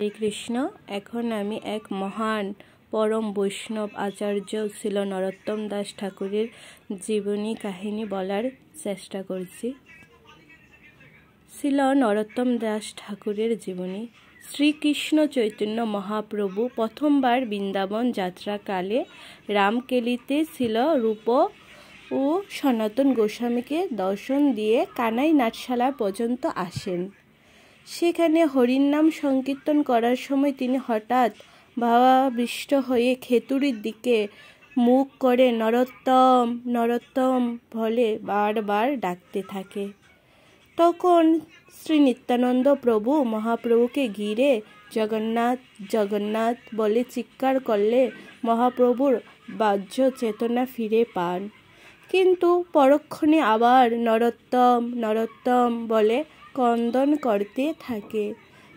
হরে কৃষ্ণ। এখন আমি এক মহান পরম বৈষ্ণব আচার্য ছিল নরোত্তম দাস ঠাকুরের জীবনী কাহিনী বলার চেষ্টা করছি। ছিল নরোত্তম দাস ঠাকুরের জীবনী। শ্রীকৃষ্ণ চৈতন্য মহাপ্রভু প্রথমবার বৃন্দাবন যাত্রাকালে রামকেলিতে ছিল রূপ ও সনাতন গোস্বামীকে দর্শন দিয়ে কানাই নাটশালা পর্যন্ত আসেন। সেখানে হরির নাম সংকীর্তন করার সময় তিনি হঠাৎ ভাবাবিষ্ট হয়ে খেতুড়ির দিকে মুখ করে নরোত্তম নরোত্তম বলে বারবার ডাকতে থাকে। তখন শ্রী নিত্যানন্দ প্রভু মহাপ্রভুকে ঘিরে জগন্নাথ জগন্নাথ বলে চিৎকার করলে মহাপ্রভুর বাহ্য চেতনা ফিরে পান, কিন্তু পরক্ষণে আবার নরোত্তম নরোত্তম বলে ক্রন্দন করতে থাকে।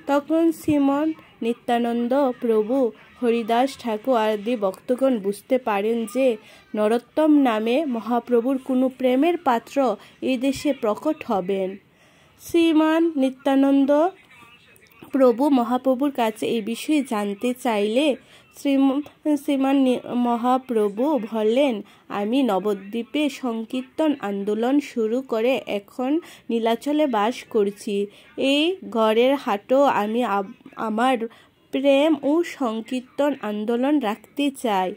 তখন শ্রীমন নিত্যানন্দ প্রভু, হরিদাস ঠাকুর আদি ভক্তগণ বুঝতে পারেন যে নরোত্তম নামে মহাপ্রভুর কোনো প্রেমের পাত্র এই দেশে প্রকট হবেন। শ্রীমান নিত্যানন্দ প্রভু মহাপ্রভুর কাছে এই বিষয়ে জানতে চাইলে শ্রীমান মহাপ্রভু বললেন, আমি নবদ্বীপে সংকীর্তন আন্দোলন শুরু করে এখন নীলাচলে বাস করছি। এই ঘরের হাটও আমি আমার প্রেম ও সংকীর্তন আন্দোলন রাখতে চাই।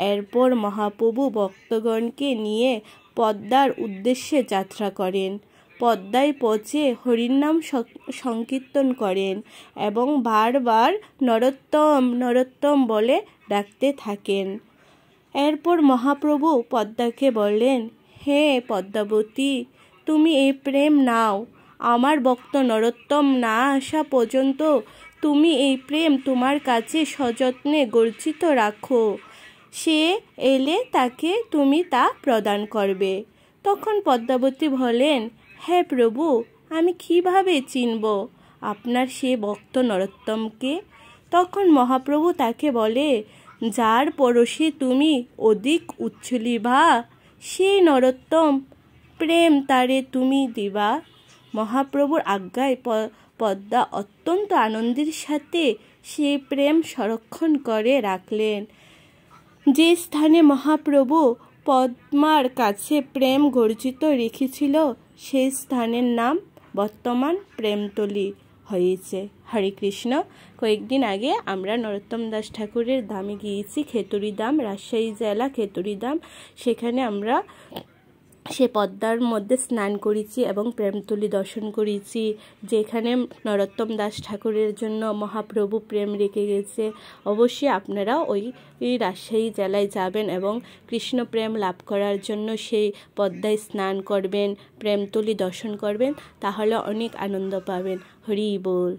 এরপর মহাপ্রভু ভক্তগণকে নিয়ে পদ্মার উদ্দেশ্যে যাত্রা করেন। পদ্মায় পৌঁছে হরিনাম সংকীর্তন করেন এবং বারবার নরোত্তম নরোত্তম বলে ডাকতে থাকেন। এরপর মহাপ্রভু পদ্মাকে বললেন, হে পদ্মাবতী, তুমি এই প্রেম নাও। আমার ভক্ত নরোত্তম না আসা পর্যন্ত তুমি এই প্রেম তোমার কাছে সযত্নে গর্জিত রাখো। সে এলে তাকে তুমি তা প্রদান করবে। তখন পদ্মাবতী বলেন, হে প্রভু, আমি কিভাবে চিনব আপনার সে ভক্ত নরোত্তমকে? তখন মহাপ্রভু তাকে বলে, যার পরশে তুমি অধিক উচ্ছ্বলিবা সেই নরোত্তম প্রেম তারে তুমি দিবা। মহাপ্রভুর আজ্ঞায় পদ্মা অত্যন্ত আনন্দের সাথে সে প্রেম সংরক্ষণ করে রাখলেন। যে স্থানে মহাপ্রভু পদ্মার কাছে প্রেম গর্জিত রেখেছিল সেই স্থানের নাম বর্তমান প্রেমতলী হয়েছে। হরে কৃষ্ণ। কয়েকদিন আগে আমরা নরোত্তম দাস ঠাকুরের ধামে গিয়েছি, খেতুড়ি ধাম, রাজশাহী জেলা খেতুড়ি ধাম। সেখানে আমরা সে পদ্মার মধ্যে স্নান করেছি এবং প্রেমতলী দর্শন করেছি, যেখানে নরোত্তম দাস ঠাকুরের জন্য মহাপ্রভু প্রেম রেখে গেছে। অবশ্যই আপনারা ওই রাজশাহী জেলায় যাবেন এবং কৃষ্ণ প্রেম লাভ করার জন্য সেই পদ্মায় স্নান করবেন, প্রেমতলী দর্শন করবেন, তাহলে অনেক আনন্দ পাবেন। হরি বল।